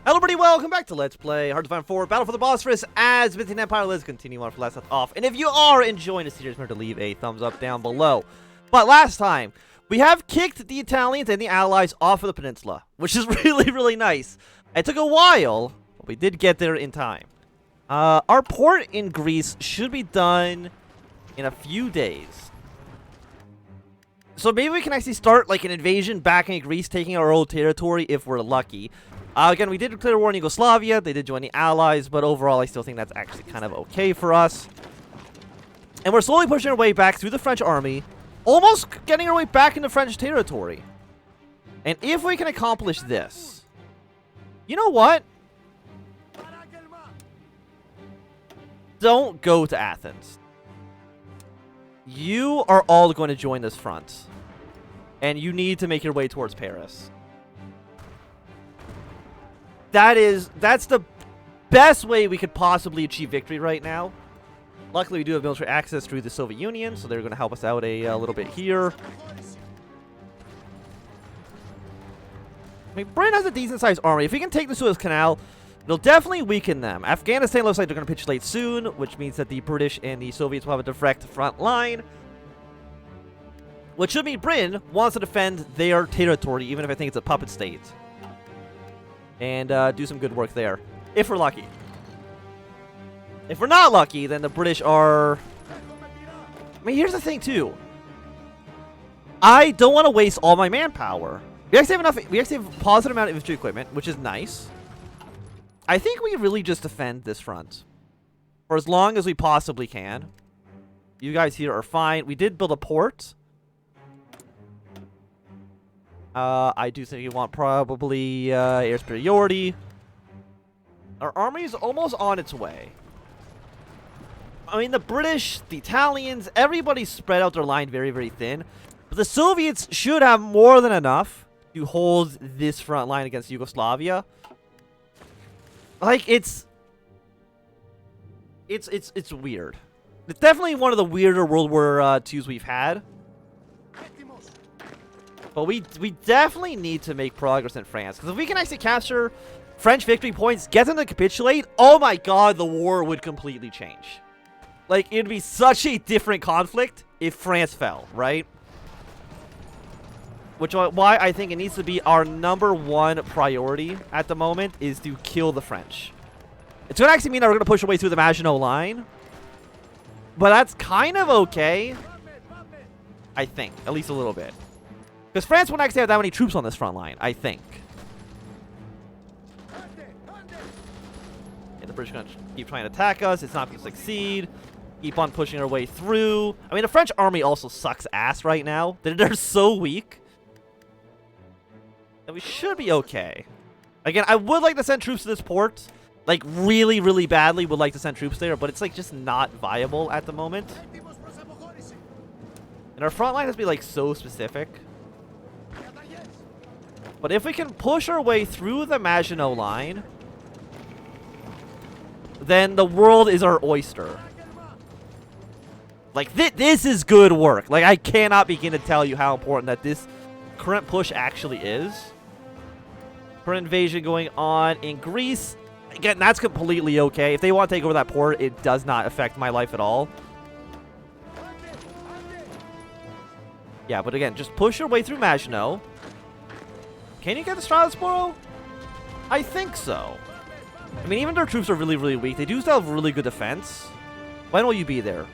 Hello everybody, welcome back to Let's Play Hard to Find 4 Battle for the Bosporus as Byzantine Empire. Let's continue on for last left off. And if you are enjoying the series, remember to leave a thumbs up down below. But last time, we have kicked the Italians and the Allies off of the peninsula, which is really nice. It took a while, but we did get there in time. Our port in Greece should be done in a few days. So maybe we can actually start like an invasion back in Greece, taking our old territory if we're lucky. Again, we did declare war in Yugoslavia. They did join the Allies, but overall, I still think that's actually kind of okay for us. And we're slowly pushing our way back through the French army, almost getting our way back into French territory. And if we can accomplish this, you know what? Don't go to Athens. You are all going to join this front. And you need to make your way towards Paris. That's the best way we could possibly achieve victory right now. Luckily, we do have military access through the Soviet Union, so they're going to help us out a little bit here. I mean, Britain has a decent-sized army. If we can take the Suez Canal, it'll definitely weaken them. Afghanistan looks like they're going to capitulate soon, which means that the British and the Soviets will have a direct front line. Which should mean Britain wants to defend their territory, even if I think it's a puppet state. And do some good work there, if we're lucky. If we're not lucky, then the British are... I mean, here's the thing, too. I don't want to waste all my manpower. We actually have enough... We actually have a positive amount of infantry equipment, which is nice. I think we really just defend this front for as long as we possibly can. You guys here are fine. We did build a port. I do think you want probably air superiority. Our army is almost on its way. I mean, the British, the Italians, everybody's spread out their line very thin. But the Soviets should have more than enough to hold this front line against Yugoslavia. Like, it's weird. It's definitely one of the weirder World War IIs we've had. But we definitely need to make progress in France. Because if we can actually capture French victory points, get them to capitulate, oh my god, the war would completely change. Like, it'd be such a different conflict if France fell, right? Which is why I think it needs to be our #1 priority at the moment is to kill the French. It's going to actually mean that we're going to push our way through the Maginot line. But that's kind of okay. I think. At least a little bit. Because France won't actually have that many troops on this front line, I think. Yeah, the British are going to keep trying to attack us. It's not going to succeed. Keep on pushing our way through. I mean, the French army also sucks ass right now. They're so weak. And we should be okay. Again, I would like to send troops to this port. Like, really badly would like to send troops there. But it's, like, just not viable at the moment. And our front line has to be, like, so specific. But if we can push our way through the Maginot line, then the world is our oyster. Like, this is good work. Like, I cannot begin to tell you how important that this current push actually is. Current invasion going on in Greece. Again, that's completely okay. If they want to take over that port, it does not affect my life at all. Yeah, but again, just push your way through Maginot. Can you get the Strasbourg? I think so. I mean, even their troops are really weak. They do still have really good defense. When will you be there?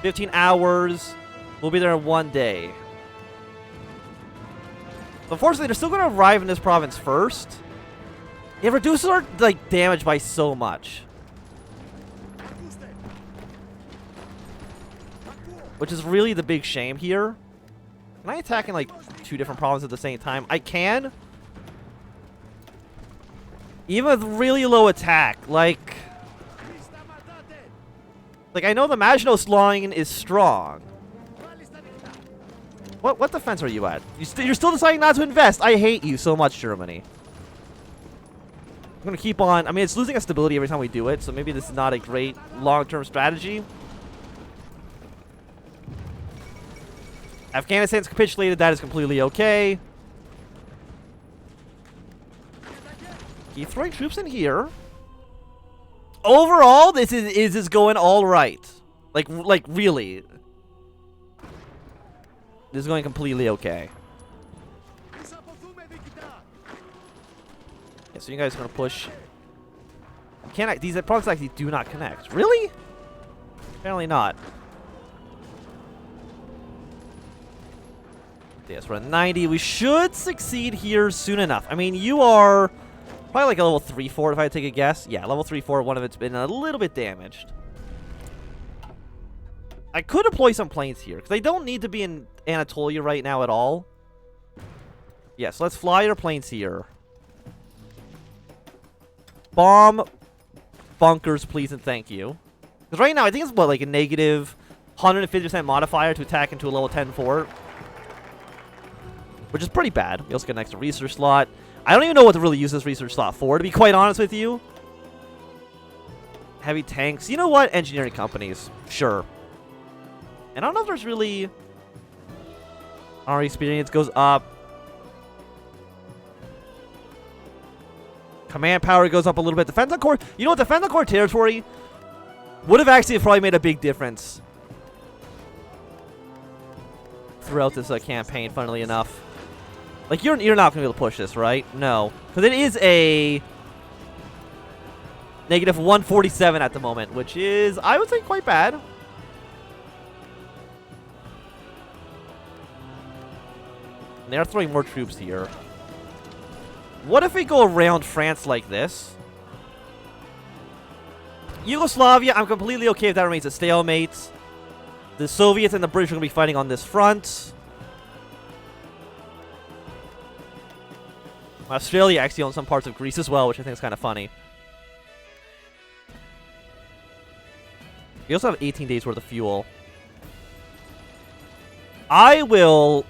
15 hours. We'll be there in 1 day. Unfortunately, they're still going to arrive in this province first. It reduces our like damage by so much. Which is really the big shame here. Can I attack in, like, 2 different provinces at the same time? I can. Even with really low attack. Like, I know the Maginot line is strong. What defense are you at? You're still deciding not to invest. I hate you so much, Germany. I'm going to keep on. I mean, it's losing its stability every time we do it, so maybe this is not a great long-term strategy. Afghanistan's capitulated. That is completely okay. Keep throwing troops in here. Overall, this is going all right. Like really. This is going completely okay. Yeah, so you guys are gonna push. These products actually do not connect. Really? Apparently not. Yes, we're at 90. We should succeed here soon enough. I mean, you are probably like a level 3-4 if I take a guess. Yeah, level 3-4. One of it's been a little bit damaged. I could deploy some planes here because they don't need to be in Anatolia right now at all. Yeah, so let's fly your planes here. Bomb bunkers, please and thank you. Because right now, I think it's what, like a negative 150% modifier to attack into a level 10 fort. Which is pretty bad. We also get an extra research slot. I don't even know what to really use this research slot for, to be quite honest with you. Heavy tanks. You know what? Engineering companies. Sure. And I don't know if there's really... Our experience goes up. Command power goes up a little bit. Defense on core... You know what? Defense on core territory would have actually probably made a big difference throughout this campaign, funnily enough. Like, you're not going to be able to push this, right? No. Because it is a negative 147 at the moment, which is, I would say, quite bad. And they are throwing more troops here. What if we go around France like this? Yugoslavia, I'm completely okay if that remains a stalemate. The Soviets and the British are going to be fighting on this front. Australia actually owns some parts of Greece as well, which I think is kind of funny. We also have 18 days worth of fuel. I will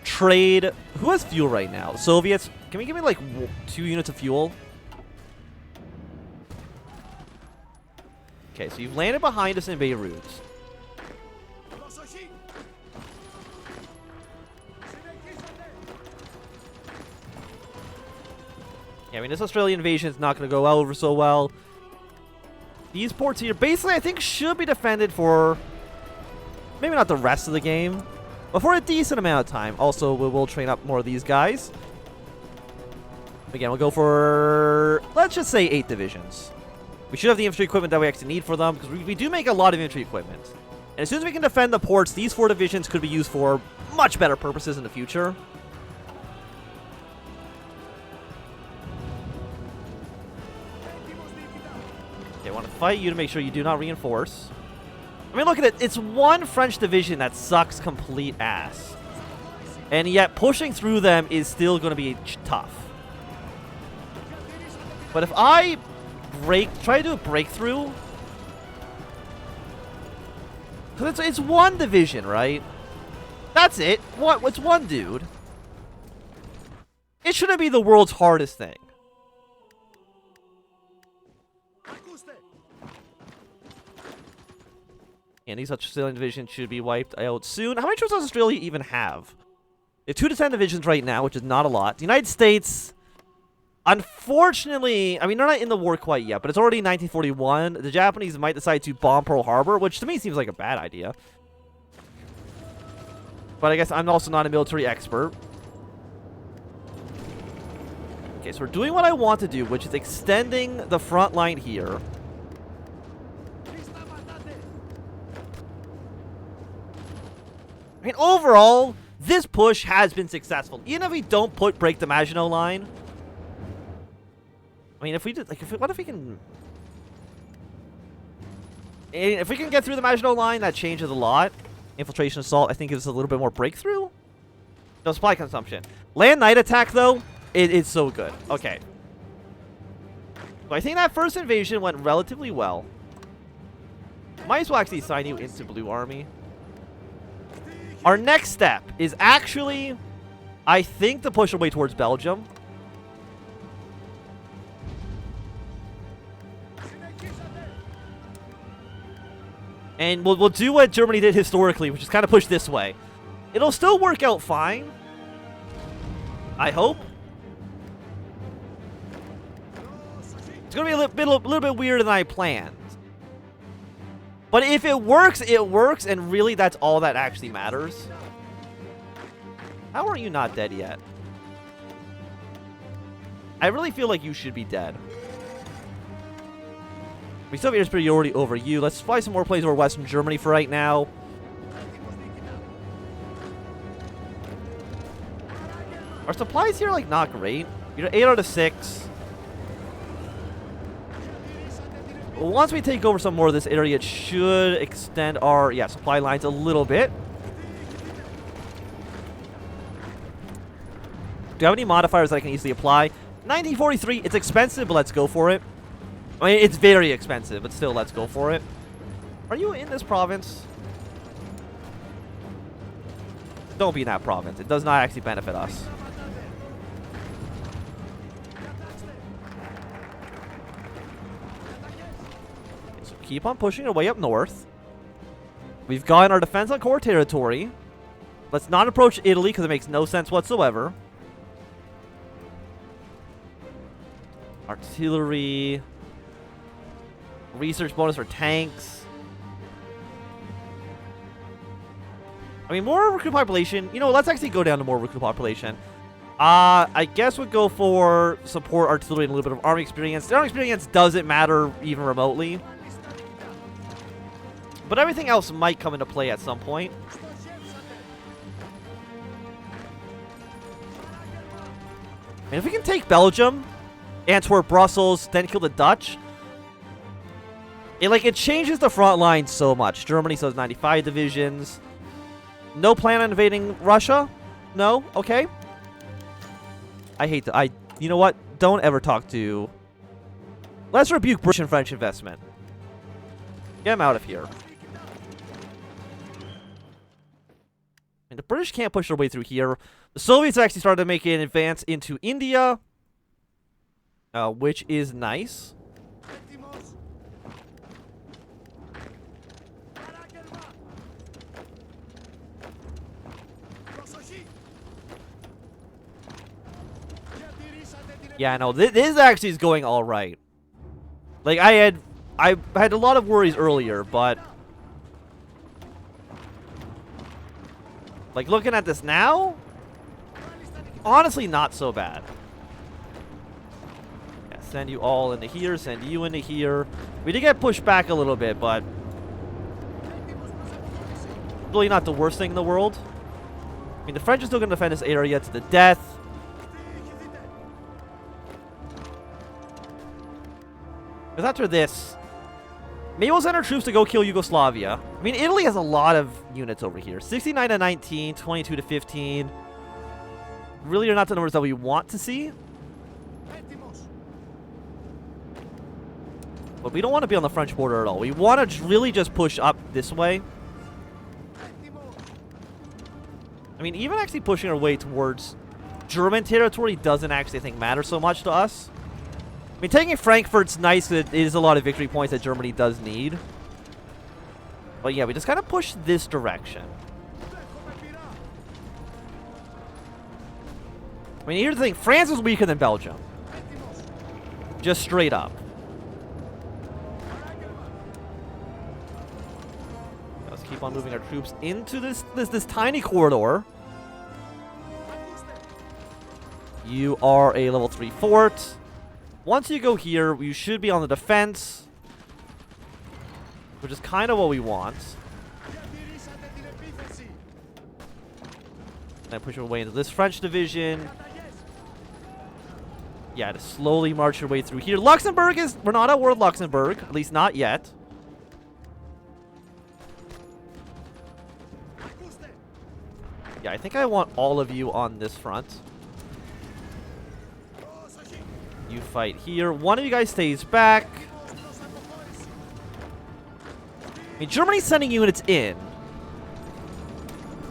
trade... Who has fuel right now? The Soviets? Can we give me like 2 units of fuel? Okay, so you've landed behind us in Beirut. Yeah, I mean, this Australian invasion is not going to go over so well. These ports here, basically, I think should be defended for maybe not the rest of the game, but for a decent amount of time. Also, we will train up more of these guys. Again, we'll go for, let's just say 8 divisions. We should have the infantry equipment that we actually need for them, because we do make a lot of infantry equipment. And as soon as we can defend the ports, these 4 divisions could be used for much better purposes in the future. Okay, I want to fight you to make sure you do not reinforce. I mean, look at it. It's one French division that sucks complete ass. And yet, pushing through them is still going to be tough. But if I try to do a breakthrough, because it's one division, right? That's it. It's one dude. It shouldn't be the world's hardest thing. And these Australian divisions should be wiped out soon. How many troops does Australia even have? They have 2 to 10 divisions right now, which is not a lot. The United States, unfortunately, I mean, they're not in the war quite yet, but it's already 1941. The Japanese might decide to bomb Pearl Harbor, which to me seems like a bad idea. But I guess I'm also not a military expert. Okay, so we're doing what I want to do, which is extending the front line here. I mean, overall, this push has been successful. Even if we don't break the Maginot line. I mean, if we did, like, what if we can... If we can get through the Maginot line, that changes a lot. Infiltration assault, I think, gives us a little bit more breakthrough. No, supply consumption. Land night attack, though, it's so good. Okay. So I think that first invasion went relatively well. Might as well actually sign you into Blue Army. Our next step is actually, I think, to push our way towards Belgium. And we'll do what Germany did historically, which is kind of push this way. It'll still work out fine. I hope. It's going to be a little bit weirder than I planned. But if it works, and really that's all that actually matters. How are you not dead yet? I really feel like you should be dead. We still have air superiority over you. Let's fly some more planes over Western Germany for right now. Our supplies here, like, not great. You're 8 out of 6. Once we take over some more of this area, it should extend our, supply lines a little bit. Do you have any modifiers that I can easily apply? 1943, it's expensive, but let's go for it. I mean, it's very expensive, but still, let's go for it. Are you in this province? Don't be in that province. It does not actually benefit us. So keep on pushing our way up north. We've gotten our defense on core territory. Let's not approach Italy, because it makes no sense whatsoever. Artillery. Research bonus for tanks. I mean, more recruit population. You know, let's actually go down to more recruit population. I guess we'll go for support artillery and a little bit of army experience. The army experience doesn't matter even remotely. But everything else might come into play at some point. And if we can take Belgium, Antwerp, Brussels, then kill the Dutch, it changes the front line so much. Germany still has 95 divisions. No plan on invading Russia? No? Okay. I hate that. You know what? Don't ever talk to... Let's rebuke British and French investment. Get them out of here. And the British can't push their way through here. The Soviets actually started to make an advance into India, which is nice. Yeah, no, this actually is going all right. Like, I had a lot of worries earlier, but like looking at this now, honestly, not so bad. Yeah, send you all into here, send you into here. We did get pushed back a little bit, but really not the worst thing in the world. I mean, the French are still going to defend this area to the death. Because after this, maybe we'll send our troops to go kill Yugoslavia. I mean, Italy has a lot of units over here. 69 to 19, 22 to 15. Really are not the numbers that we want to see. But we don't want to be on the French border at all. We want to really just push up this way. I mean, even actually pushing our way towards German territory doesn't actually, I think, matter so much to us. I mean, taking Frankfurt's nice. It is a lot of victory points that Germany does need. But yeah, we just kind of push this direction. I mean, here's the thing. France is weaker than Belgium. Just straight up. Let's keep on moving our troops into this tiny corridor. You are a level 3 fort. Once you go here, you should be on the defense, which is kind of what we want. And push your way into this French division. Yeah, to slowly march your way through here. Luxembourg is... We're not at war with Luxembourg. At least not yet. Yeah, I think I want all of you on this front. You fight here. One of you guys stays back. I mean, Germany's sending units in.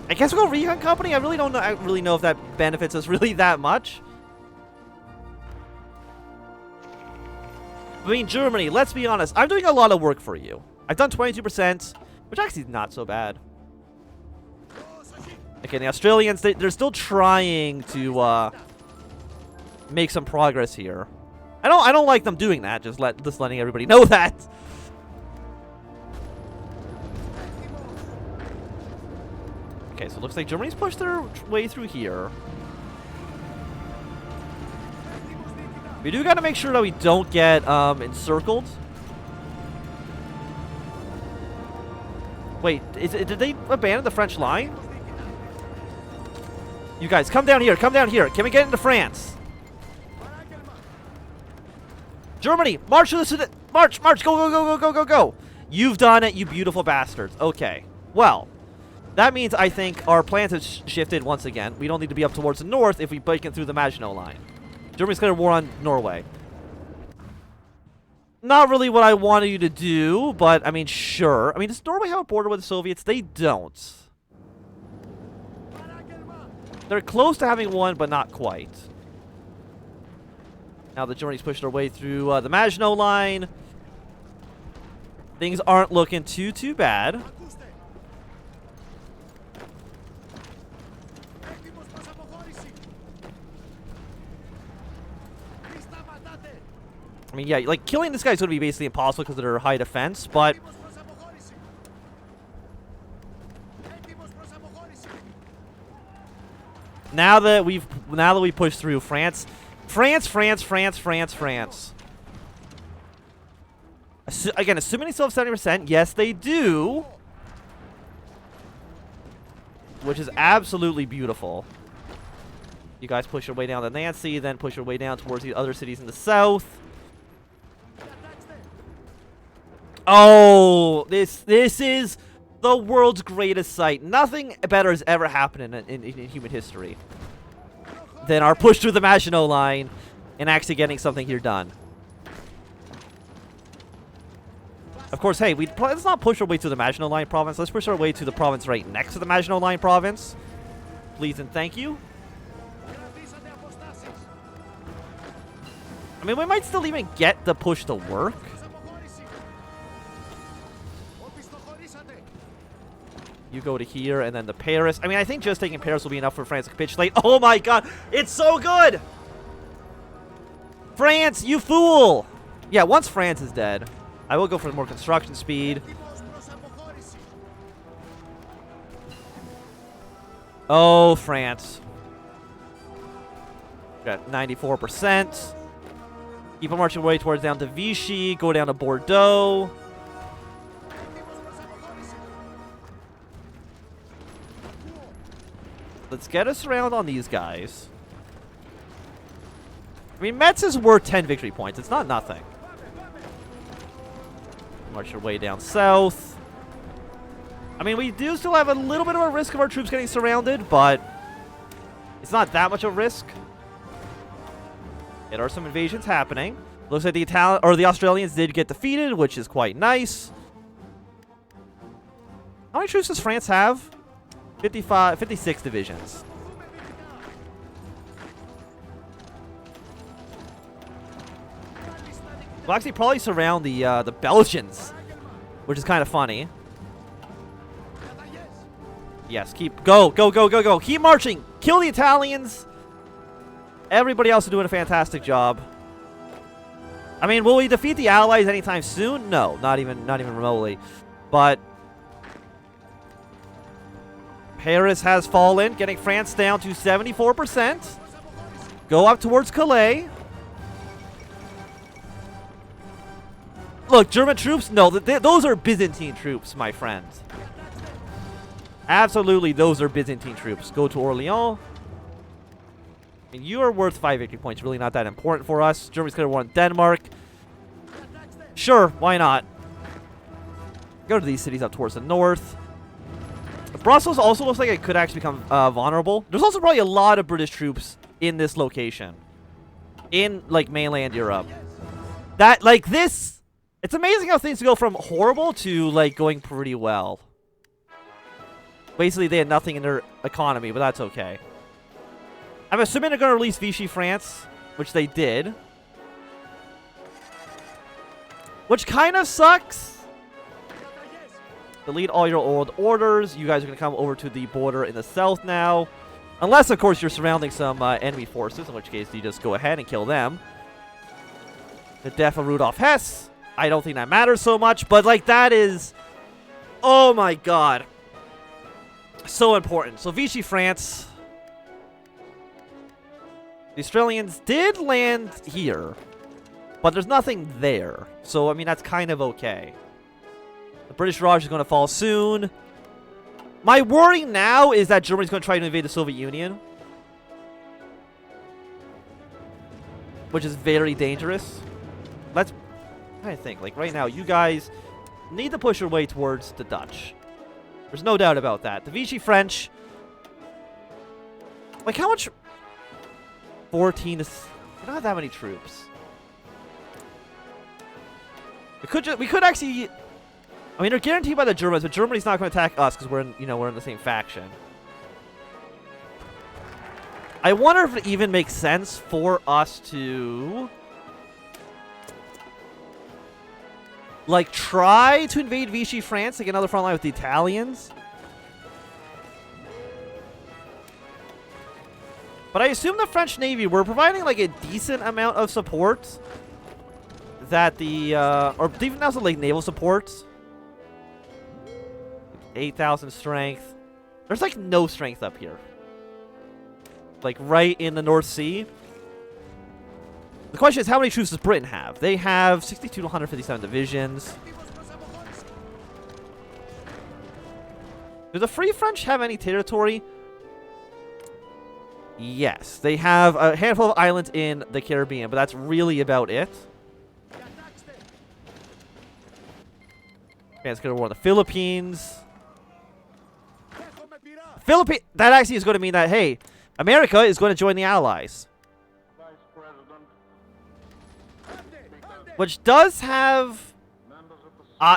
I guess we'll go recon company. I really don't know. I really know if that benefits us really that much. I mean, Germany, let's be honest. I'm doing a lot of work for you. I've done 22%, which actually is not so bad. Okay, the Australians, they're still trying to make some progress here. I don't like them doing that. Just letting everybody know that. Okay, so it looks like Germany's pushed their way through here. We do got to make sure that we don't get encircled. Wait, did they abandon the French line? You guys, come down here. Come down here. Can we get into France? Germany, march to the march, march, go, go, go, go, go, go, go. You've done it, you beautiful bastards. Okay, well, that means I think our plans have shifted once again. We don't need to be up towards the north if we break in through the Maginot line. Germany's going to war on Norway. Not really what I wanted you to do, but I mean, sure. I mean, does Norway have a border with the Soviets? They don't. They're close to having one, but not quite. Now the Germany's pushed their way through the Maginot line. Things aren't looking too bad. I mean, yeah, like, killing this guy's going to be basically impossible because of their high defense, but... Now that we pushed through France, again, assuming they still have 70%, yes, they do. Which is absolutely beautiful. You guys push your way down to Nancy, then push your way down towards the other cities in the south. Oh, this is the world's greatest sight. Nothing better has ever happened in human history than our push through the Maginot line and actually getting something here done. Of course, hey, let's not push our way to the Maginot Line province. Let's push our way to the province right next to the Maginot Line province. Please and thank you. I mean, we might still even get the push to work. You go to here and then to Paris. I mean, I think just taking Paris will be enough for France to capitulate. Oh my god, it's so good! France, you fool! Yeah, once France is dead, I will go for more construction speed. Oh, France. Got 94%. Keep on marching way towards down to Vichy. Go down to Bordeaux. Let's get us around on these guys. I mean, Metz is worth 10 victory points. It's not nothing. March your way down south. I mean, we do still have a little bit of a risk of our troops getting surrounded, but it's not that much of a risk. There are some invasions happening. Looks like the Australians did get defeated, which is quite nice. How many troops does France have? 56 divisions. We'll actually probably surround the Belgians, which is kind of funny. Yes, go. Keep marching. Kill the Italians. Everybody else is doing a fantastic job. I mean, will we defeat the Allies anytime soon? No, not even remotely. But Paris has fallen, getting France down to 74%. Go up towards Calais. Look, German troops? No, those are Byzantine troops, my friends. Absolutely, those are Byzantine troops. Go to Orléans. I mean, you are worth 5 victory points. Really not that important for us. Germany's going to war on Denmark. Sure, why not? Go to these cities up towards the north. Brussels also looks like it could actually become vulnerable. There's also probably a lot of British troops in this location. In, like, mainland Europe. That, like, this... It's amazing how things go from horrible to, like, going pretty well. Basically, they had nothing in their economy, but that's okay. I'm assuming they're going to release Vichy France, which they did. Which kind of sucks. Delete all your old orders. You guys are going to come over to the border in the south now. Unless, of course, you're surrounding some enemy forces, in which case you just go ahead and kill them. The death of Rudolf Hess. I don't think that matters so much, but like that is, oh my god, so important. So Vichy France. The Australians did land here, but there's nothing there. So I mean that's kind of okay. The British Raj is going to fall soon. My worry now is that Germany's going to try to invade the Soviet Union, which is very dangerous. I think, like, right now, you guys need to push your way towards the Dutch. There's no doubt about that. The Vichy French, like, how much? 14 is... We don't have that many troops. We could actually... I mean, they're guaranteed by the Germans, but Germany's not going to attack us because we're in, we're in the same faction. I wonder if it even makes sense for us to... like, try to invade Vichy France to get another front line with the Italians. But I assume the French Navy, we're providing, like, a decent amount of support. That the, or even also, like, naval support. 8,000 strength. There's, like, no strength up here. Like, right in the North Sea. The question is, how many troops does Britain have? They have 62 to 157 divisions. Do the Free French have any territory? Yes. They have a handful of islands in the Caribbean, but that's really about it. Okay, let's get a war on the Philippines. That actually is going to mean that, hey, America is going to join the Allies. Which does have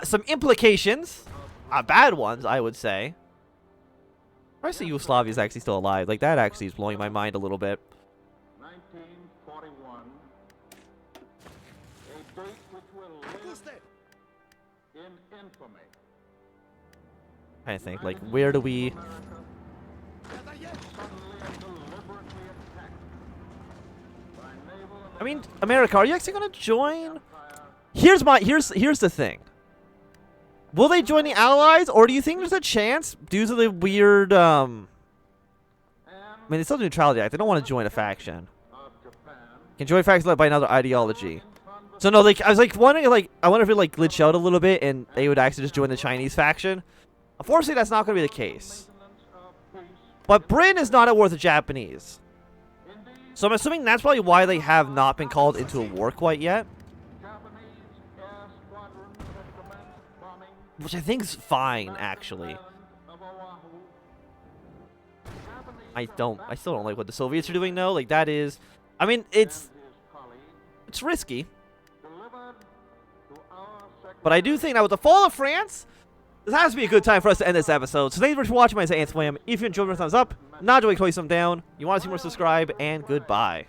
some implications. Bad ones, I would say. I see Yugoslavia is actually still alive. Like, that actually is blowing my mind a little bit. 1941. A date which will live in infamy. I think, like, where do we... I mean, America, are you actually going to join? Here's the thing. Will they join the Allies, or do you think there's a chance, due to the weird, I mean, they still do neutrality act. They don't want to join a faction. Can join factions led by another ideology. So no, like, I was like wondering, like, I wonder if it like glitched out a little bit and they would actually just join the Chinese faction. Unfortunately, that's not going to be the case. But Britain is not at war with the Japanese. So I'm assuming that's probably why they have not been called into a war quite yet. Which I think is fine, actually. I still don't like what the Soviets are doing, though. Like, that is... I mean, it's risky. But I do think that with the fall of France, this has to be a good time for us to end this episode. So thank you for watching. My name is Anthnwam. If you enjoyed, thumbs up. Not enjoying, thumb down. You want to see more, subscribe, and goodbye.